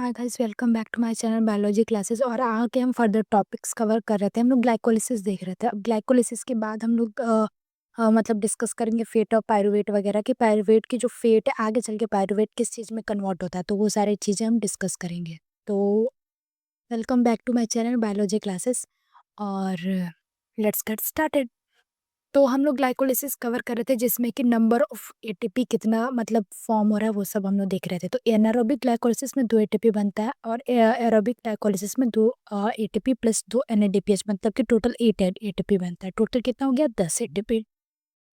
Hi guys, welcome back to my channel biology classes. और आगे हम फर्दर टॉपिक्स कवर कर रहे थे। हम लोग ग्लाइकोलिसिस देख रहे थे। अब ग्लाइकोलिसिस के बाद हम लोग मतलब डिस्कस करेंगे फेट ऑफ पायरुवेट वगैरह कि पायरुवेट की जो फेट है आगे चल के पायरुवेट किस चीज़ में कन्वर्ट होता है, तो वो सारी चीज़ें हम डिस्कस करेंगे। तो welcome back to my channel biology classes और लेट्स गेट स्टार्टेड। तो हम लोग ग्लाइकोलिसिस कवर कर रहे थे जिसमें कि नंबर ऑफ एटीपी कितना मतलब फॉर्म हो रहा है वो सब हम लोग देख रहे थे। तो एनारोबिक ग्लाइकोलिसिस में 2 एटीपी बनता है और एरोबिक ग्लाइकोलिसिस में 2 एटीपी प्लस 2 एनएडीपीएच मतलब कि टोटल 8 एटीपी बनता है। टोटल कितना हो गया 10 ATP.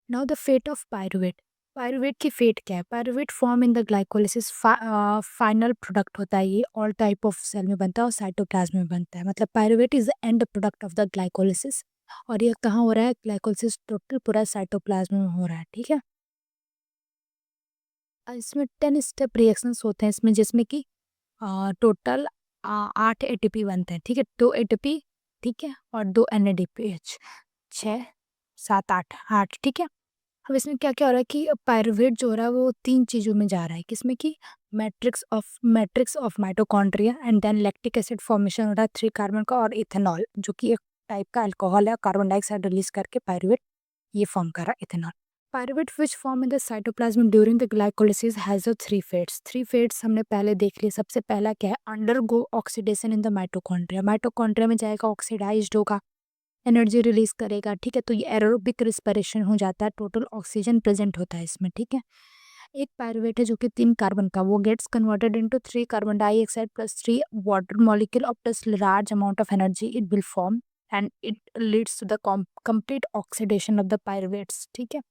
Now the fate of pyruvate. Pyruvate की फेट क्या है? Pyruvate form in the glycolysis final product होता है। ये ऑल टाइप ऑफ सेल में बनता है और साइटोप्लाज्म में बनता है। मतलब pyruvate is the end product of the glycolysis. और ये कहाँ हो रहा है? ग्लाइकोलिसिस टोटल पूरा साइटोप्लाज्म में हो रहा है। ठीक है। इसमें 10 स्टेप रिएक्शंस होते हैं इसमें, जिसमें कि टोटल 8 एटीपी बनते हैं। ठीक है, 2 एटीपी, ठीक है, और 2 एनएडीपीएच, 6 7 8 8। ठीक है। अब इसमें क्या-क्या हो रहा है कि पायरुवेट जो हो रहा है वो 3 चीज़ों में जा रहा है। किसमें कि matrix of mitochondria and then lactic acid formation हो रहा है 3 कार्बन का, और इथेनॉल जो कि एक टाइप का अल्कोहल है। कार्बन डाइऑक्साइड रिलीज़ करके पायरुवेट ये फॉर्म कर रहा है, ethanol. Pyruvate which form in the cytoplasm during the glycolysis has 3 fates. 3 fates हमने पहले देख लिए। सबसे पहला क्या है? Undergo oxidation in the mitochondria. Mitochondria में जाएगा, ऑक्सीडाइज्ड होगा, एनर्जी रिलीज करेगा। ठीक है, तो ये एरोबिक रिस्पिरेशन हो जाता है। टोटल ऑक्सीजन प्रेजेंट होता है इसमें। ठीक है। एक पायरुवेट है जो कि 3 कार्बन का, वो gets converted into 3 carbon dioxide plus 3 water molecule of plus large amount of energy it will form and it leads to the complete oxidation of the pyruvates. ठीक है,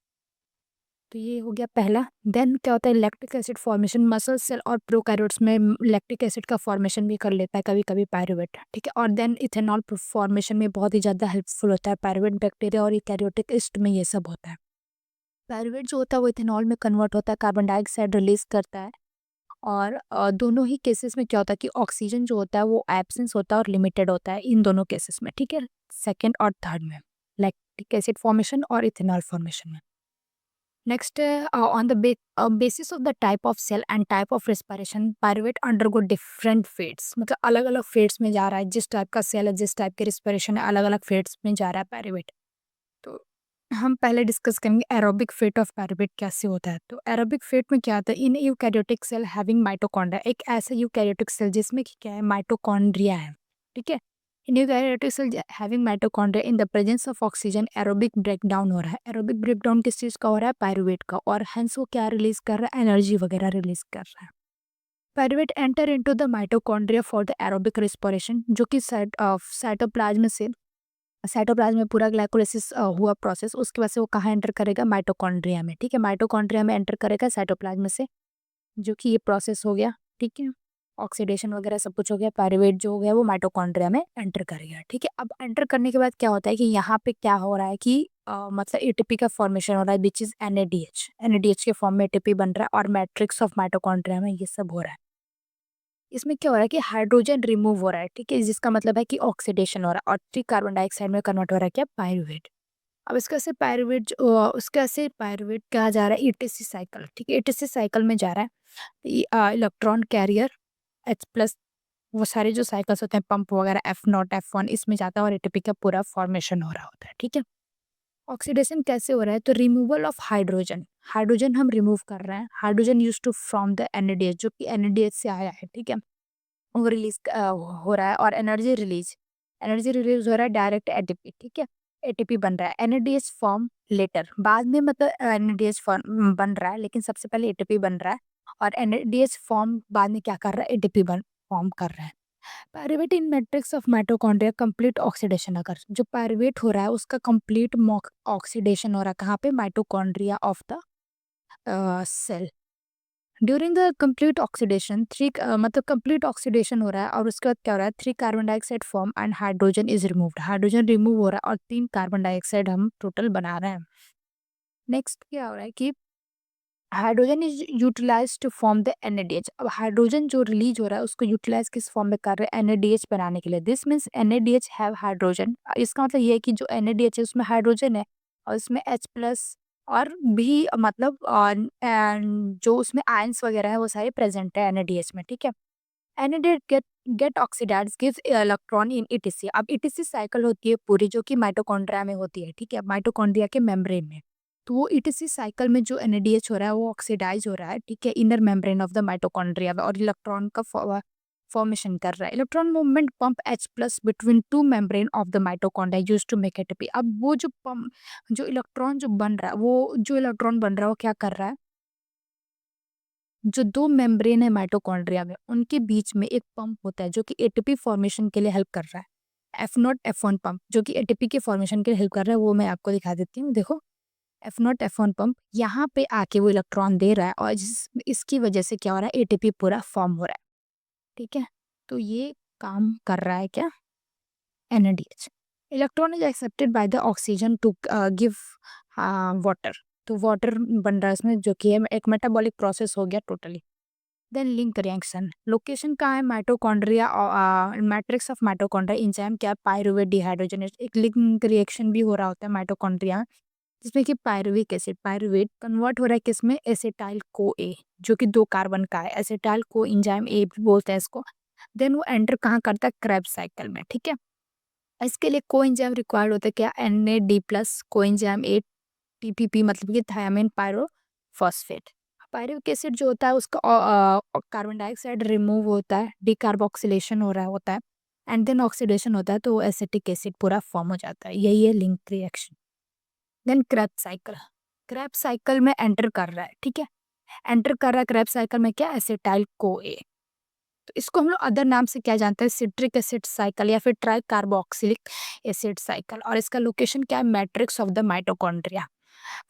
तो ये हो गया पहला। देन क्या होता है? Lactic acid formation. Muscle cell और प्रोकैरियोट्स में लैक्टिक एसिड का फॉर्मेशन भी कर लेता है कभी कभी पायरुवेट। ठीक है, और देन इथेनॉल फॉर्मेशन में बहुत ही ज़्यादा हेल्पफुल होता है पायरुवेट। बैक्टीरिया और यूकैरियोटिक ईस्ट में ये सब होता है। पायरुवेट जो होता है वो इथेनॉल में कन्वर्ट होता है, कार्बन डाइऑक्साइड रिलीज करता है। और दोनों ही केसेस में क्या होता है कि ऑक्सीजन जो होता है वो एब्सेंस होता है और लिमिटेड होता है इन दोनों केसेस में। ठीक है, सेकेंड और थर्ड में, लैक्टिक एसिड फॉर्मेशन और इथेनॉल फॉर्मेशन में। Next, on the basis of the type of cell and type of respiration, pyruvate undergo different fates। मतलब अलग अलग फेट्स में जा रहा है। जिस टाइप का सेल है, जिस टाइप के रिस्पिरेशन है, अलग अलग फेट्स में जा रहा है पायरुवेट। तो हम पहले डिस्कस करेंगे एरोबिक फेट ऑफ पायरुवेट कैसे होता है। तो एरोबिक फेट में क्या होता है? In eukaryotic cell having mitochondria. एक ऐसा यूकैरियोटिक सेल जिसमें कि क्या है? माइटोकॉन्ड्रिया है। ठीक है, in eukaryotic cell having mitochondria in the presence of oxygen aerobic breakdown हो रहा है। एरोबिक ब्रेकडाउन किस चीज़ का हो रहा है? पायरुवेट का। और हेंस वो क्या रिलीज कर रहा है? एनर्जी वगैरह रिलीज कर रहा है। Pyruvate enter into the mitochondria for the aerobic respiration, जो कि साइटोप्लाज्म से, साइटोप्लाज्म में पूरा ग्लाइकोलिसिस हुआ प्रोसेस, उसके बाद से वो कहाँ एंटर करेगा? माइटोकॉन्ड्रिया में। ठीक है, माइटोकॉन्ड्रिया में एंटर करेगा साइटोप्लाज्म से, जो कि ये प्रोसेस हो गया। ठीक है, ऑक्सीडेशन वगैरह सब कुछ हो गया। पायरुवेट जो हो गया वो माइटोकॉन्ड्रिया में एंटर कर गया। ठीक है, अब एंटर करने के बाद क्या होता है कि यहाँ पे क्या हो रहा है कि मतलब एटीपी का फॉर्मेशन हो रहा है विच इज एनएडीएच। एनएडीएच के फॉर्म में एटीपी बन रहा है और मैट्रिक्स ऑफ माइटोकॉन्ड्रिया में ये सब हो रहा है। इसमें क्या हो रहा है कि हाइड्रोजन रिमूव हो रहा है। ठीक है, जिसका मतलब है कि ऑक्सीडेशन हो रहा है और 3 कार्बन डाइऑक्साइड में कन्वर्ट हो रहा है क्या? पायरुवेट। अब इसका से पायरुवेट उसका से पायरुवेट कहा जा रहा है ईटीसी साइकिल। ठीक है, ईटीसी साइकिल में जा रहा है। इलेक्ट्रॉन कैरियर एच प्लस, वो सारे जो साइकिल्स होते हैं पंप वगैरह, एफ नॉट एफ वन, इसमें जाता है और एटीपी का पूरा फॉर्मेशन हो रहा होता है। ठीक है, ऑक्सीडेशन कैसे हो रहा है? तो रिमूवल ऑफ हाइड्रोजन। हाइड्रोजन हम रिमूव कर रहे हैं। Hydrogen use to from the NADH, जो कि एनएडीएच से आया है। ठीक है, वो रिलीज हो रहा है। और एनर्जी रिलीज हो रहा है डायरेक्ट एटीपी। ठीक है, एटीपी बन रहा है। एनएडीएच फॉर्म लेटर, बाद में मतलब एनएडीएच फॉर्म बन रहा है, लेकिन सबसे पहले एटीपी बन रहा है। और एनएडीएच फॉर्म बाद में क्या कर रहा है? एटीपी बन फॉर्म कर रहा है। Pyruvate in matrix of mitochondria complete oxidation. अगर जो पायरुवेट हो रहा है उसका कंप्लीट ऑक्सीडेशन हो रहा है कहाँ पे? Mitochondria of the cell. During the complete oxidation, मतलब कंप्लीट ऑक्सीडेशन हो रहा है और उसके बाद क्या हो रहा है? 3 carbon dioxide form and hydrogen is removed. Hydrogen remove हो रहा है और 3 कार्बन डाइऑक्साइड हम टोटल बना रहे हैं। नेक्स्ट क्या हो रहा है कि hydrogen is utilize to form the NADH. अब हाइड्रोजन जो रिलीज हो रहा है उसको यूटिलाइज किस फॉर्म में कर रहे हैं? एनएडीएच बनाने के लिए। This means NADH have hydrogen. इसका मतलब ये है कि जो एनएडीएच है उसमें हाइड्रोजन है और इसमें एच प्लस और भी मतलब and जो उसमें आयंस वगैरह है वो सारे प्रेजेंट है एनएडीएच में। ठीक है, NADH get oxidize gives electron in ETC. अब ईटीसी साइकिल होती है पूरी, जो कि माइटोकॉन्ड्रिया में होती है, ठीक है, माइटोकॉन्ड्रिया के मेम्ब्रेन में। तो वो ईटीसी साइकिल में जो एनएडीएच हो रहा है वो ऑक्सीडाइज हो रहा है, ठीक है, inner membrane of the mitochondria में, और इलेक्ट्रॉन का फॉर्मेशन कर रहा है। Electron movement pump H plus between two membrane of the mitochondria use to make ATP. अब वो जो पंप, जो इलेक्ट्रॉन जो बन रहा है, वो जो इलेक्ट्रॉन बन रहा है वो क्या कर रहा है, जो दो मेम्ब्रेन है माइटोकॉन्ड्रिया में, उनके बीच में एक पंप होता है जो कि एटीपी फॉर्मेशन के लिए हेल्प कर रहा है। F0 F1 पंप जो कि एटीपी के फॉर्मेशन के लिए हेल्प कर रहा है, वो मैं आपको दिखा देती हूँ। देखो, F0 F1 पंप यहाँ पे आके वो इलेक्ट्रॉन दे रहा है, और इसकी वजह से क्या हो रहा है, एटीपी पूरा फॉर्म हो रहा है, ठीक है। तो ये काम कर रहा है क्या, NADH। Electron is accepted by the oxygen to give water. तो वाटर बन रहा है इसमें, जो कि एक मेटाबॉलिक प्रोसेस हो गया totally. Then link reaction, location कहाँ है, mitochondria, matrix of mitochondria, enzyme क्या है, पायरुवेट डिहाइड्रोजनेज। एक लिंक रिएक्शन भी हो रहा होता है माइटोकॉन्ड्रिया, जिसमें कि पायरुविक एसिड, पायरुवेट कन्वर्ट हो रहा है किसमें, एसिटाइल को ए, जो कि 2 कार्बन का है, एसिटाइल को एंजाइम ए भी बोलते हैं इसको। देन वो एंटर कहाँ करता है, क्रेब्स साइकिल में, ठीक है। इसके लिए को एंजाइम रिक्वायर्ड होता है क्या, NAD प्लस को एंजाइम ए, TPP मतलब कि थायामीन पायरोफॉस्फेट। पायरुविक एसिड जो होता है उसका कार्बन डाइऑक्साइड रिमूव होता है, डिकार्बोक्सिलेशन हो रहा होता है, एंड देन ऑक्सीडेशन होता है, तो वो एसिटिक एसिड पूरा फॉर्म हो जाता है। यही है link reaction. Then Krebs cycle, Krebs cycle में एंटर कर रहा है, ठीक है, एंटर कर रहा है क्रेब्स साइकिल में क्या, एसिटाइल को ए। तो इसको हम लोग अदर नाम से क्या जानते हैं, सिट्रिक एसिड साइकिल या फिर ट्राई कार्बोक्सिलिक एसिड साइकिल। और इसका लोकेशन क्या है, matrix of the mitochondria.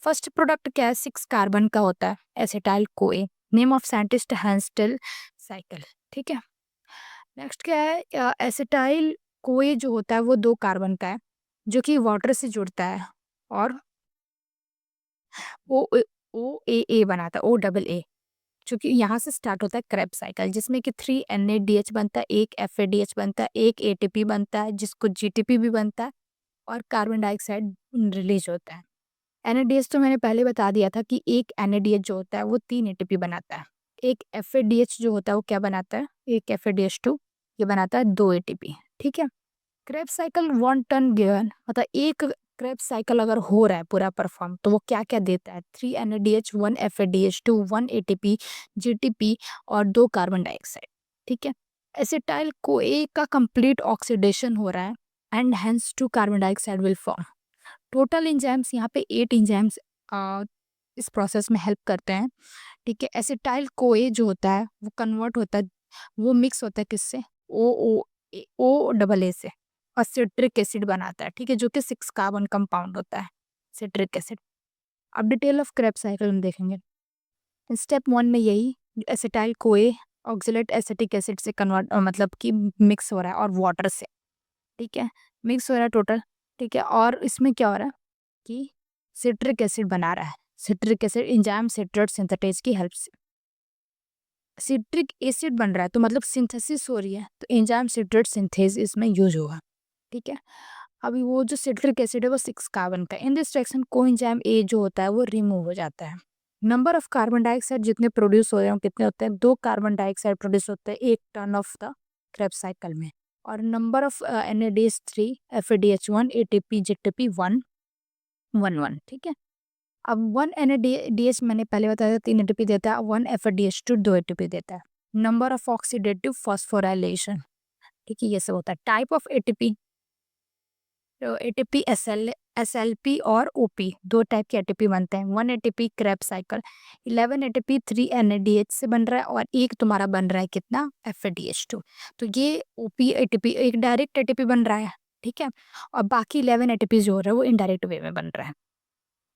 First product क्या है, 6 कार्बन का होता है, acetyl CoA, name of scientist हैंस्टेल साइकिल, ठीक है। नेक्स्ट क्या है, एसिटाइल कोए जो होता है वो 2 कार्बन का है, जो कि वाटर से जुड़ता है, और ओ ओ ए बनाता है, OAA, चूँकि यहाँ से स्टार्ट होता है क्रेब्स साइकिल, जिसमें कि 3 NADH बनता है, 1 FADH बनता है, 1 ATP बनता है, जिसको GTP भी बनता है, और कार्बन डाइऑक्साइड रिलीज होता है। NADH तो मैंने पहले बता दिया था कि एक NADH जो होता है वो 3 ATP बनाता है। एक FADH जो होता है वो क्या बनाता है, एक FADH2 ये बनाता है 2 ATP, ठीक है। क्रेब्स साइकिल 1 टर्न गिवन, मतलब एक क्रेब्स साइकिल अगर हो रहा है पूरा परफॉर्म, तो वो क्या-क्या देता है, 3 NADH, 1 FADH2, 1 ATP, GTP और 2 कार्बन डाइऑक्साइड, ठीक है। एसिटाइल कोए का कंप्लीट ऑक्सीडेशन हो रहा है, and hence 2 carbon dioxide will form. Total enzymes यहाँ पे 8 एंजाइम्स इस प्रोसेस में हेल्प करते हैं, ठीक है। एसिटाइल कोए जो होता है वो कन्वर्ट होता है, वो मिक्स होता है किससे, O AA से, और सिट्रिक एसिड बनाता है, ठीक है, जो कि 6 कार्बन कंपाउंड होता है, सिट्रिक एसिड। अब डिटेल ऑफ क्रेब्स साइकिल हम देखेंगे। स्टेप 1 में यही acetyl CoA oxalate acetic acid से कन्वर्ट, मतलब कि मिक्स हो रहा है, और वाटर से, ठीक है, मिक्स हो रहा है टोटल, ठीक है। और इसमें क्या हो रहा है कि सिट्रिक एसिड बना रहा है, citric acid enzyme citrate synthetase की हेल्प से सिट्रिक एसिड बन रहा है, तो मतलब सिंथेसिस हो रही है, तो एंजाइम सिट्रेट सिंथेज इसमें यूज होगा, ठीक है। अभी वो जो सिट्रिक एसिड है वो 6 कार्बन का है। In this reaction coenzyme A जो होता है वो रिमूव हो जाता है। नंबर ऑफ कार्बन डाइऑक्साइड जितने प्रोड्यूस हो रहे हैं कितने होते हैं, 2 कार्बन डाइऑक्साइड प्रोड्यूस होते हैं 1 turn off the Krebs cycle में, और number of NADH 3 FADH 1 ATP GTP 1 1 1, ठीक है। अब 1 NADH मैंने पहले बताया था 3 ATP देता है, 1 FADH2 2 ATP देता है। नंबर ऑफ ऑक्सीडेटिव फॉस्फोराइलेशन, ठीक है, ये सब होता है। टाइप ऑफ ATP, तो ATP SLP और OP, 2 टाइप के ATP बनते हैं। 1 ATP Krebs cycle, 11 ATP 3 NADH से बन रहा है, और एक तुम्हारा बन रहा है कितना, FADH2। तो ये OP ATP एक डायरेक्ट ATP बन रहा है, ठीक है, और बाकी 11 ATP जो हो रहा है वो इनडायरेक्ट वे में बन रहा है।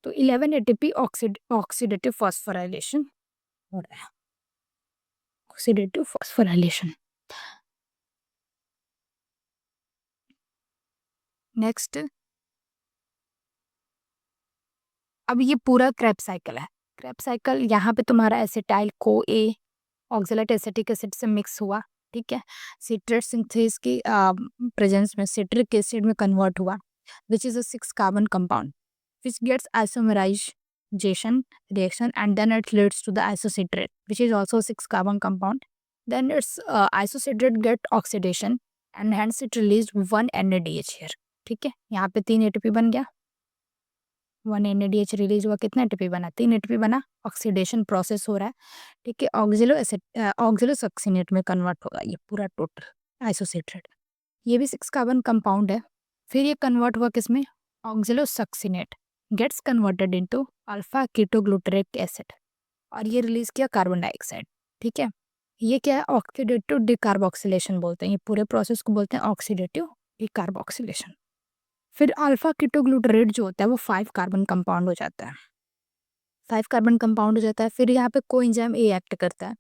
तो 11 ATP ऑक्सीडेटिव फॉस्फोराइलेशन हो रहा है, ऑक्सीडेटिव फॉस्फोराइलेशन। नेक्स्ट, अब ये पूरा क्रेब्स साइकिल है। क्रेब्स साइकिल यहाँ पे तुम्हारा एसिटाइल को ए ऑक्सलेट एसिटिक एसिड से मिक्स हुआ, ठीक है, सिट्रेट सिंथेस की प्रेजेंस में सिट्रिक एसिड में कन्वर्ट हुआ, which is a 6 carbon compound, which gets isomerization reaction, and then it leads to the isocitrate, which is also 6 carbon compound. then its isocitrate get oxidation and hence it released 1 NADH here. ठीक है, यहाँ पे 3 ATP बन गया, 1 NADH release हुआ, कितना ATP बना, 3 ATP बना, ऑक्सीडेशन प्रोसेस हो रहा है, ठीक है, ऑक्सिलो सक्सिनेट में कन्वर्ट होगा ये पूरा टोटल आइसोसिट्रेट, ये भी 6 कार्बन कंपाउंड है, फिर ये कन्वर्ट हुआ किसमें, oxalosuccinate gets converted into alpha ketoglutaric acid और ये रिलीज किया कार्बन डाइऑक्साइड, ठीक है, ये क्या है, ऑक्सीडेटिव डिकार्बोक्सिलेशन बोलते हैं, ये पूरे प्रोसेस को बोलते हैं ऑक्सीडेटिव डिकार्बोक्सिलेशन। फिर अल्फा कीटोग्लूटरेट जो होता है वो 5 कार्बन कंपाउंड हो जाता है, 5 कार्बन कंपाउंड हो जाता है, फिर यहाँ पे कोएंजाइम ए एक्ट करता है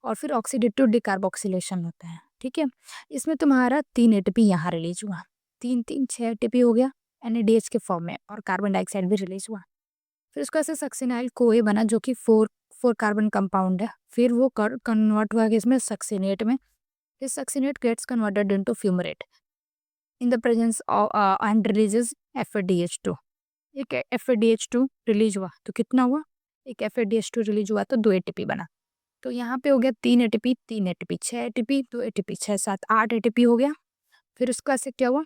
और फिर ऑक्सीडेटिव डिकार्बोक्सिलेशन होता है, ठीक है, इसमें तुम्हारा 3 एटीपी यहाँ रिलीज हुआ, 3 3 6 एटीपी हो गया NADH के फॉर्म में और कार्बन डाइऑक्साइड भी रिलीज हुआ, फिर उसका ऐसे सक्सिनाइल कोए बना जो कि 4 कार्बन कंपाउंड है, फिर वो कन्वर्ट हुआ इसमें सक्सिनेट में, this succinate gets converted into fumarate in the presence of and releases FADH2, एक FADH2 रिलीज हुआ तो कितना हुआ, एक FADH2 रिलीज हुआ तो 2 ATP बना, तो यहाँ पे हो गया 3 ATP 3 ATP 6 ATP 2 ATP 6 7 8 ATP हो गया, फिर उसका ऐसे क्या हुआ,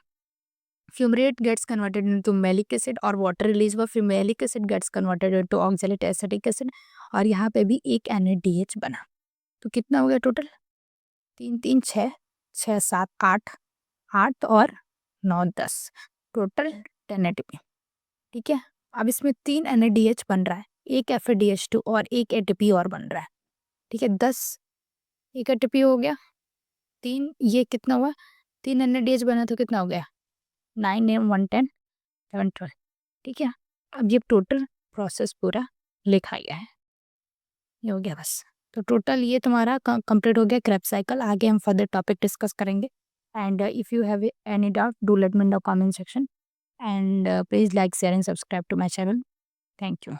fumarate gets converted into malic acid और वाटर रिलीज हुआ, फिर malic acid gets converted into oxalic acetic acid और यहाँ पे भी एक NADH बना, तो कितना हो गया टोटल, 3 3 6 6 7 8 8 और 9 10, टोटल 10 ATP, ठीक है, अब इसमें 3 NADH बन रहा है, एक FADH2 और एक ATP और बन रहा है, ठीक है, 10 एक ATP हो गया, 3 ये कितना हुआ, 3 NADH बना तो कितना हो गया, 9 1 10 11 12, ठीक है, अब ये टोटल प्रोसेस पूरा लिखा गया है, ये हो गया बस, तो टोटल ये तुम्हारा कंप्लीट हो गया क्रेब्स साइकिल, आगे हम फर्दर टॉपिक डिस्कस करेंगे and if you have any doubt do let me in the comment section and please like, share and subscribe to my channel. Thank you.